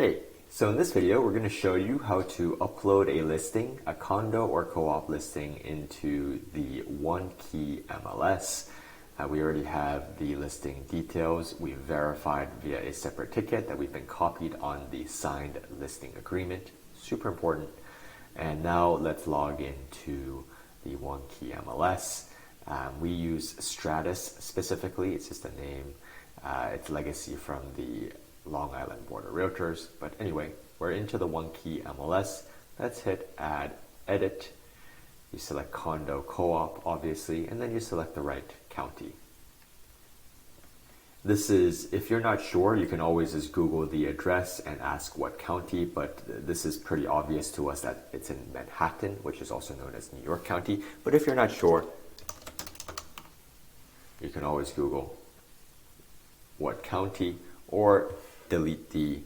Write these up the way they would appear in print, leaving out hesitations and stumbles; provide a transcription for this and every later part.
Hey, so in this video we're going to show you how to upload a listing, a condo or co-op listing into the OneKey MLS. We already have the listing details. We've verified via a separate ticket that we've been copied on the signed listing agreement. Super important. And now let's log into the OneKey MLS. We use Stratus specifically. It's just a name. It's legacy from the Long Island Realtors. But anyway, we're into the OneKey MLS. Let's hit Add Edit. You select Condo Co-op, obviously, and then you select the right county. This is, if you're not sure, you can always just Google the address and ask what county, but this is pretty obvious to us that it's in Manhattan, which is also known as New York County. But if you're not sure, you can always Google what county, or delete the,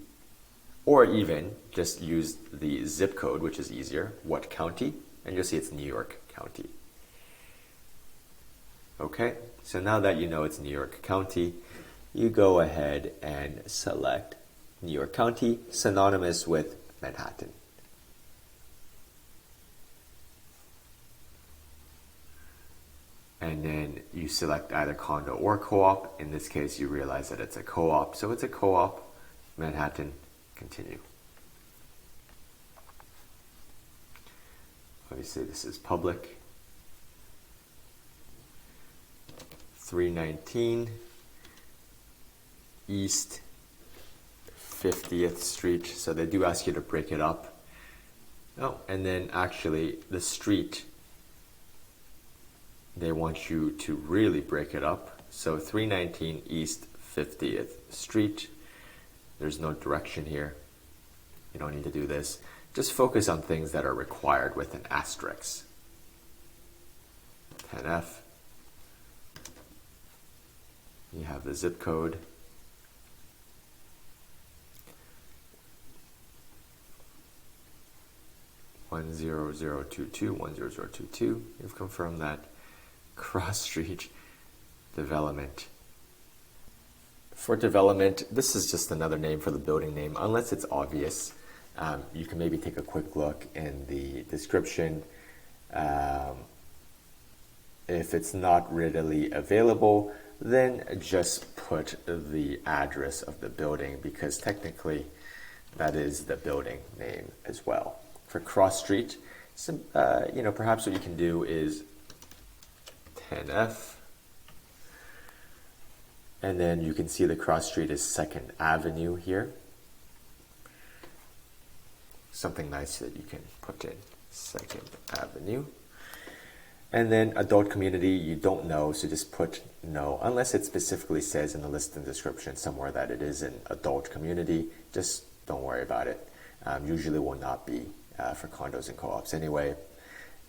or even just use the zip code, which is easier, what county, and you'll see it's New York County. Okay, so now that you know it's New York County, you go ahead and select New York County, synonymous with Manhattan. And then you select either condo or co-op. In this case, you realize that it's a co-op. So it's a co-op, Manhattan, continue. Obviously, this is public. 319 East 50th Street. So they do ask you to break it up. Oh, and then actually the street, they want you to really break it up. So 319 East 50th Street. There's no direction here. You don't need to do this. Just focus on things that are required with an asterisk. 10F. You have the zip code. One zero zero two two 10022. You've confirmed that. Cross Street Development. For development, this is just another name for the building name, unless it's obvious. You can maybe take a quick look in the description. If it's not readily available, then just put the address of the building, because technically that is the building name as well. For Cross Street, perhaps what you can do is 10F. And then you can see the cross street is 2nd Avenue here. Something nice that you can put in, 2nd Avenue. And then adult community, you don't know, so just put no, unless it specifically says in the listing description somewhere that it is an adult community. Just don't worry about it. Usually will not be for condos and co-ops anyway.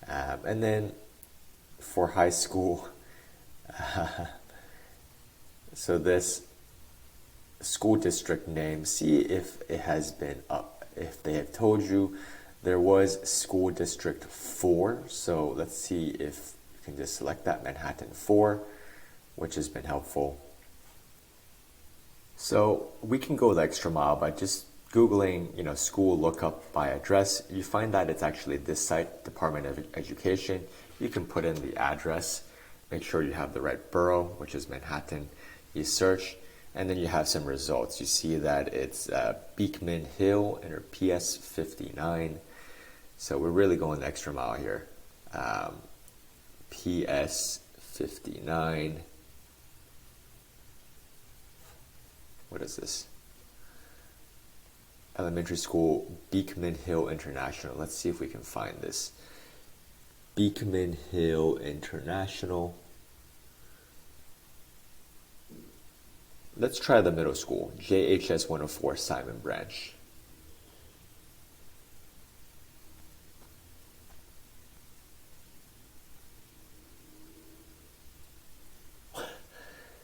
And then for high school, so this school district name, see if it has been up. If they have told you there was school district 4, so let's see if you can just select that, Manhattan 4, which has been helpful. So we can go the extra mile by just Googling, school lookup by address. You find that it's actually this site, Department of Education. You can put in the address, make sure you have the right borough, which is Manhattan. You search, and then you have some results. You see that it's Beekman Hill and PS 59. So we're really going the extra mile here. PS 59. What is this? Elementary School, Beekman Hill International. Let's see if we can find this. Beekman Hill International. Let's try the middle school, JHS 104 Simon Branch.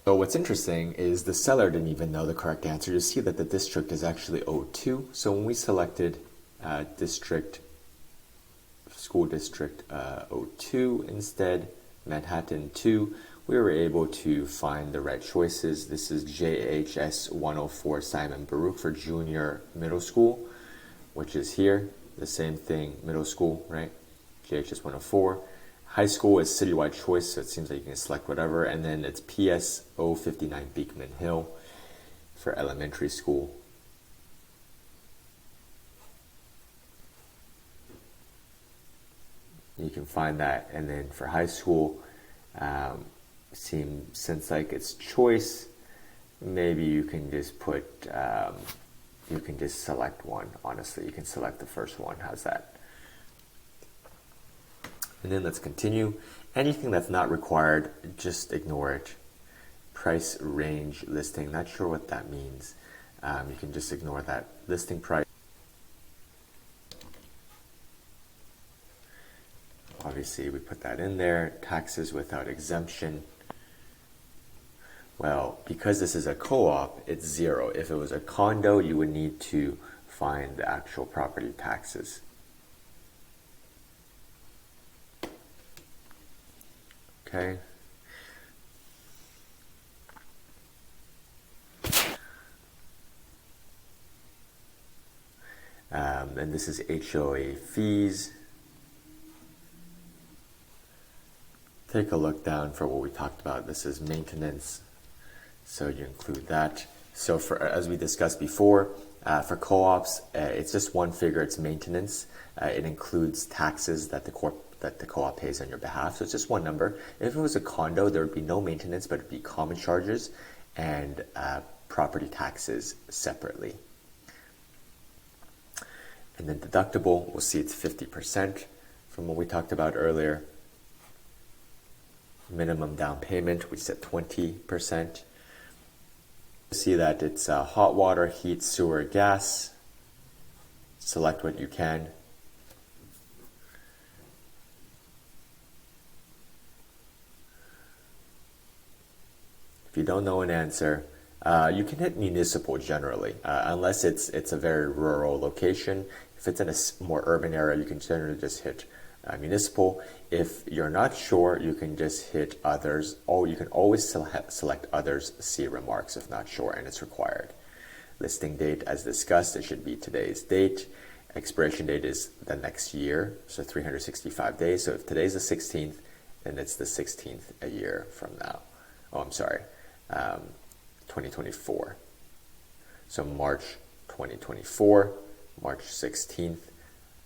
So what's interesting is the seller didn't even know the correct answer. You see that the district is actually O2. So when we selected school district O2 instead, Manhattan 2, we were able to find the right choices. This is JHS 104 Simon Baruch for junior middle school, which is here. The same thing, middle school, right? JHS 104. High school is citywide choice, so it seems like you can select whatever. And then it's PS 059 Beekman Hill for elementary school. You can find that. And then for high school, since like it's choice, maybe you can just put, you can just select one. Honestly, you can select the first one. How's that? And then let's continue. Anything that's not required, just ignore it. Price range listing, not sure what that means. You can just ignore that. Listing price. Obviously, we put that in there. Taxes without exemption. Well, because this is a co-op, it's 0. If it was a condo, you would need to find the actual property taxes. Okay. And this is HOA fees. Take a look down for what we talked about. This is maintenance, so you include that. So for, as we discussed before, for co-ops, it's just one figure, it's maintenance. It includes taxes that the co-op pays on your behalf, so it's just one number. If it was a condo, there would be no maintenance, but it would be common charges and property taxes separately. And then deductible, we'll see it's 50% from what we talked about earlier. Minimum down payment, we set 20%. See that it's hot water, heat, sewer, gas. Select what you can. If you don't know an answer, you can hit municipal generally, unless it's a very rural location. If it's in a more urban area, you can generally just hit municipal. If you're not sure, you can just hit others, or you can always select others, see remarks if not sure, and it's required. Listing date, as discussed, it should be today's date. Expiration date is the next year, so 365 days. So if today's the 16th, then it's the 16th a year from now. Oh, I'm sorry, 2024. So March 2024, March 16th,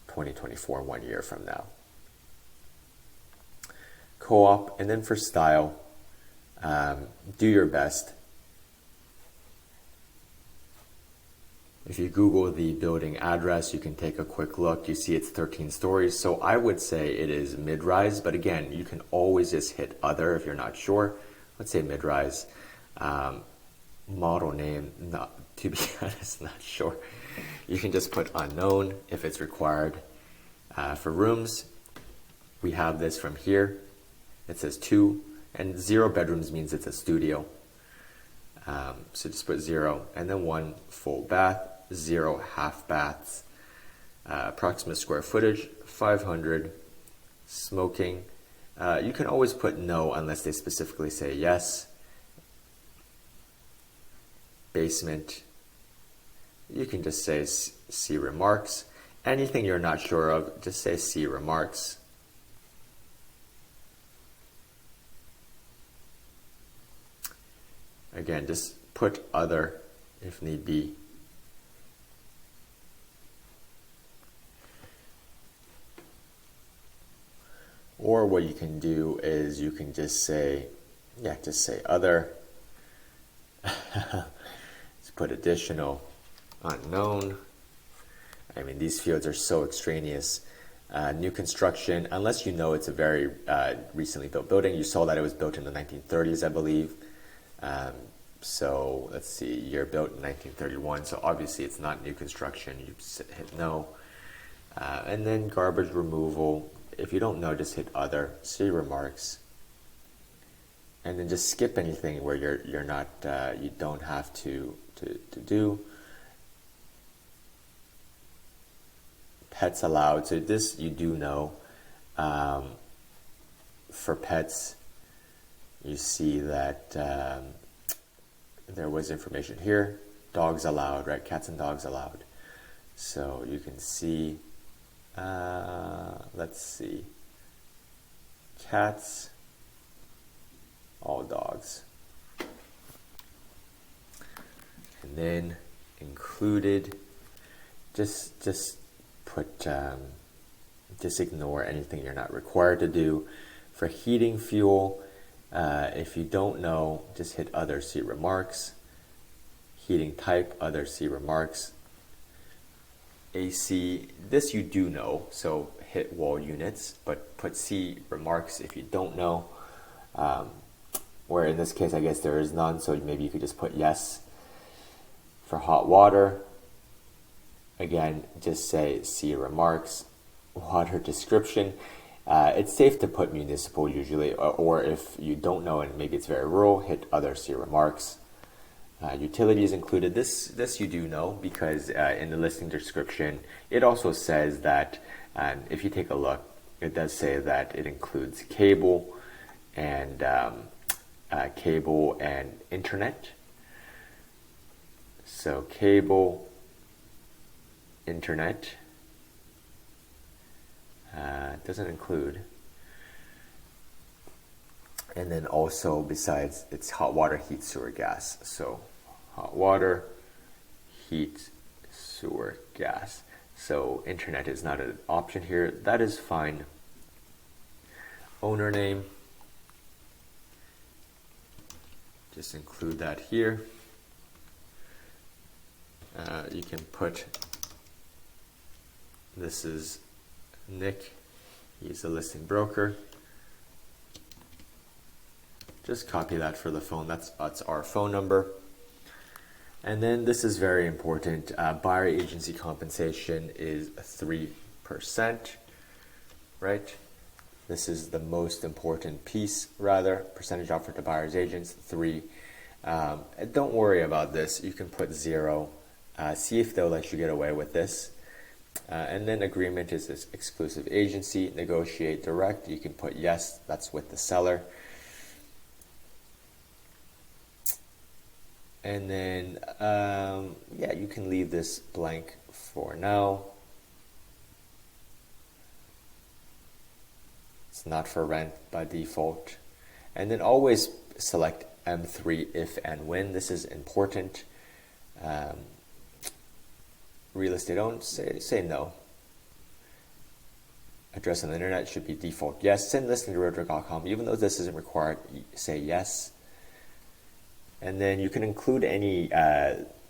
2024, 1 year from now. Co-op, and then for style, do your best. If you Google the building address, you can take a quick look. You see it's 13 stories, so I would say it is mid-rise, but again, you can always just hit other if you're not sure. Let's say mid-rise. Model name, to be honest, not sure. You can just put unknown if it's required. For rooms, we have this from here. It says 2, and 0 bedrooms means it's a studio. So just put 0, and then 1 full bath, 0 half baths. Approximate square footage, 500. Smoking, you can always put no unless they specifically say yes. Basement, you can just say see remarks. Anything you're not sure of, just say see remarks. Again, just put other if need be. Or what you can do is you can just say, just say other. Let's put additional, unknown. I mean, these fields are so extraneous. New construction, unless you know it's a very recently built building. You saw that it was built in the 1930s, I believe. So let's see, year built in 1931. So obviously it's not new construction. You hit no. And then garbage removal. If you don't know, just hit other, see remarks. And then just skip anything where you're not, you don't have to do. Pets allowed. So this you do know. For pets, you see that there was information here, dogs allowed, right? Cats and dogs allowed. So you can see, let's see, cats, all dogs. And then included, just put, just ignore anything you're not required to do. For heating fuel, if you don't know, just hit other, see remarks. Heating type, other, see remarks. AC, this you do know, so hit wall units, but put C remarks if you don't know. Where in this case, I guess there is none, so maybe you could just put yes. For hot water, again, just say C remarks. Water description, it's safe to put municipal usually, or if you don't know and maybe it's very rural, hit other, see remarks. Utilities included, this you do know because in the listing description, it also says that, if you take a look, it does say that it includes cable and internet. So cable, internet, doesn't include. And then also besides, it's hot water, heat, sewer, gas. So hot water, heat, sewer, gas. So internet is not an option here. That is fine. Owner name, just include that here. You can put, this is Nick, he's a listing broker. Just copy that for the phone, that's our phone number. And then this is very important, buyer agency compensation is 3%, right? This is the most important piece, rather, percentage offered to buyer's agents, 3. Don't worry about this, you can put 0. See if they'll let you get away with this. And then agreement is this exclusive agency, negotiate direct, you can put yes, that's with the seller. And then, yeah, you can leave this blank for now. It's not for rent by default. And then always select M3 if and when. This is important. Real estate owned, say no. Address on the internet should be default yes. Send listing to realtor.com. Even though this isn't required, say yes. And then you can include any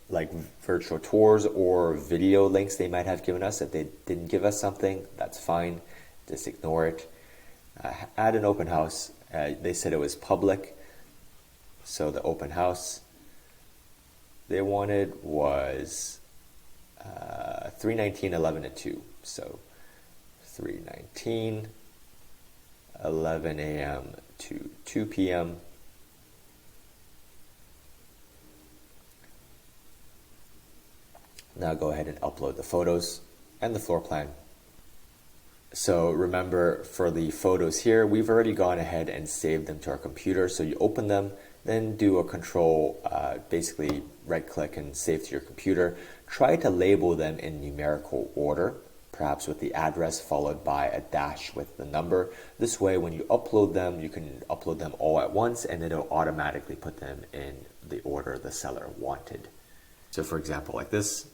like virtual tours or video links they might have given us. If they didn't give us something, that's fine. Just ignore it. Add an open house. They said it was public. So the open house they wanted was 3/19/11 to 2. So 3/19, 11 a.m. to 2 p.m. Now go ahead and upload the photos and the floor plan. So remember, for the photos here, we've already gone ahead and saved them to our computer. So you open them, then do a control, basically right click and save to your computer. Try to label them in numerical order, perhaps with the address followed by a dash with the number. This way, when you upload them, you can upload them all at once and it'll automatically put them in the order the seller wanted. So for example, like this.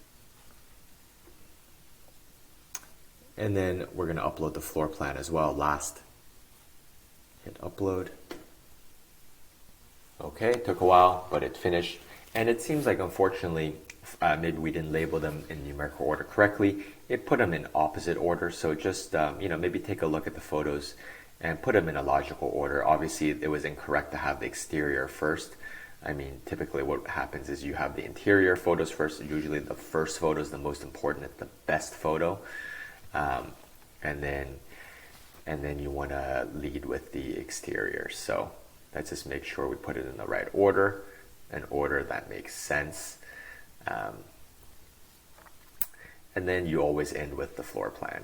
And then we're going to upload the floor plan as well last. Hit upload. Okay, it took a while, but it finished. And it seems like, unfortunately, maybe we didn't label them in numerical order correctly. It put them in opposite order. So just, maybe take a look at the photos and put them in a logical order. Obviously, it was incorrect to have the exterior first. I mean, typically what happens is you have the interior photos first. Usually the first photo is the most important. It's the best photo. And then you want to lead with the exterior. So let's just make sure we put it in the right order, an order that makes sense. And then you always end with the floor plan.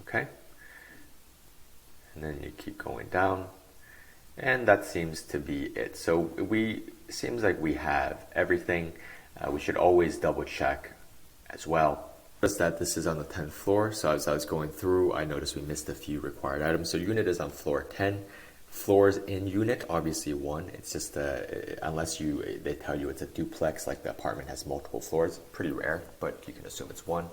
Okay? And then you keep going down. And that seems to be it. So seems like we have everything. We should always double check as well. Just that this is on the 10th floor. So as I was going through, I noticed we missed a few required items. So unit is on floor 10. Floors in unit, obviously one. It's just unless they tell you it's a duplex, like the apartment has multiple floors. Pretty rare, but you can assume it's one.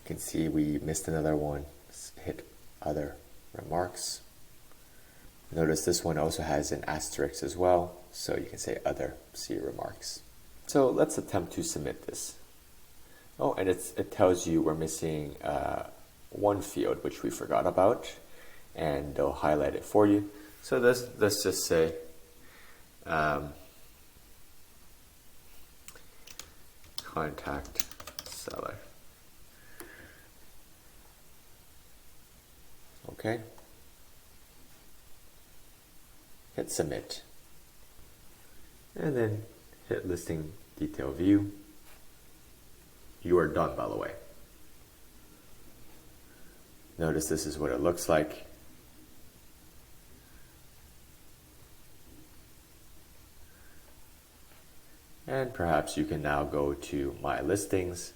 You can see we missed another one. Hit other remarks. Notice this one also has an asterisk as well, so you can say other, see remarks. So let's attempt to submit this. Oh, and it tells you we're missing one field, which we forgot about, and they'll highlight it for you. So let's just say contact seller. Okay. Hit submit. And then hit listing detail view. You are done, by the way. Notice this is what it looks like. And perhaps you can now go to My Listings.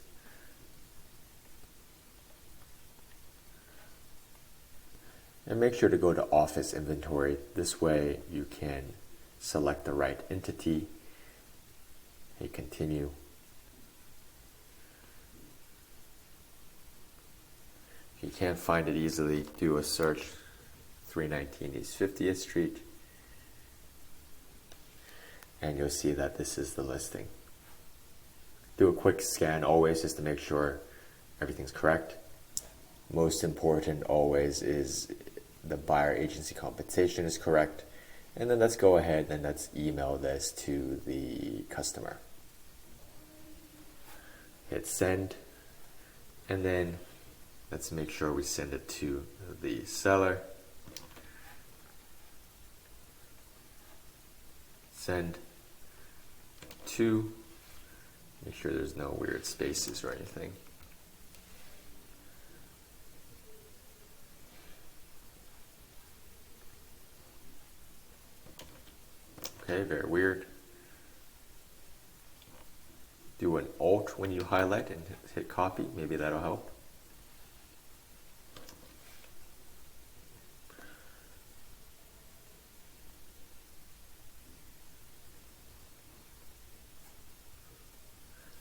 And make sure to go to Office Inventory. This way you can select the right entity. Hit Continue. If you can't find it easily, do a search, 319 East 50th Street, and you'll see that this is the listing. Do a quick scan always just to make sure everything's correct. Most important always is the buyer agency compensation is correct, and then let's go ahead and let's email this to the customer. Hit send, and then let's make sure we send it to the seller. Send to, make sure there's no weird spaces or anything. Okay, very weird. Do an Alt when you highlight and hit copy, maybe that'll help.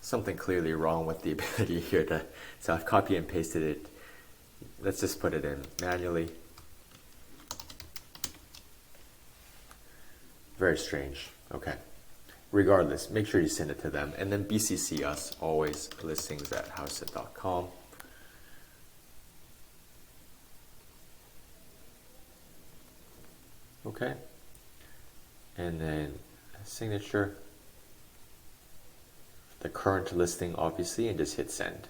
Something clearly wrong with the ability here to, so I've copy and pasted it. Let's just put it in manually. Very strange. Okay. Regardless, make sure you send it to them, and then BCC us always, listings@hauseit.com. Okay. And then signature, the current listing obviously, and just hit send.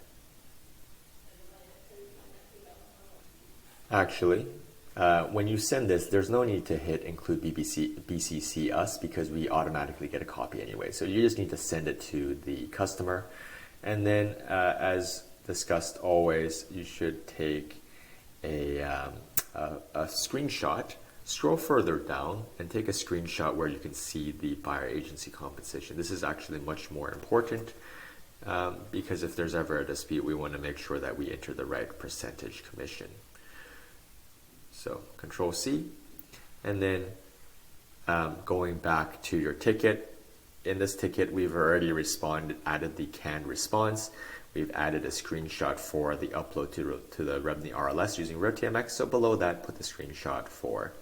Actually, when you send this, there's no need to hit include BCC us because we automatically get a copy anyway. So you just need to send it to the customer. And then as discussed always, you should take a screenshot, scroll further down and take a screenshot where you can see the buyer agency compensation. This is actually much more important because if there's ever a dispute, we want to make sure that we enter the right percentage commission. So Control C, and then going back to your ticket. In this ticket, we've already added the canned response. We've added a screenshot for the upload to the Revenue RLS using RealTMX. So below that, put the screenshot for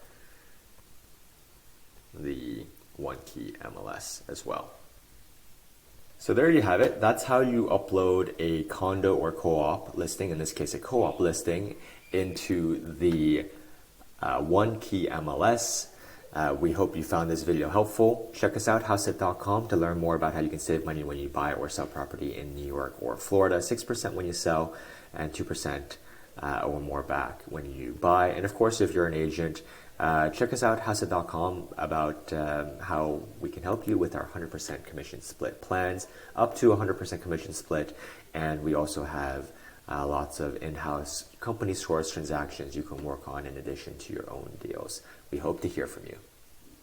the OneKey MLS as well. So there you have it. That's how you upload a condo or co-op listing, in this case a co-op listing, into the OneKey MLS. We hope you found this video helpful. Check us out, Hauseit.com, to learn more about how you can save money when you buy or sell property in New York or Florida. 6% when you sell and 2% or more back when you buy. And of course, if you're an agent, check us out, Hauseit.com, about how we can help you with our 100% commission split plans, up to 100% commission split. And we also have lots of in-house company source transactions you can work on in addition to your own deals. We hope to hear from you.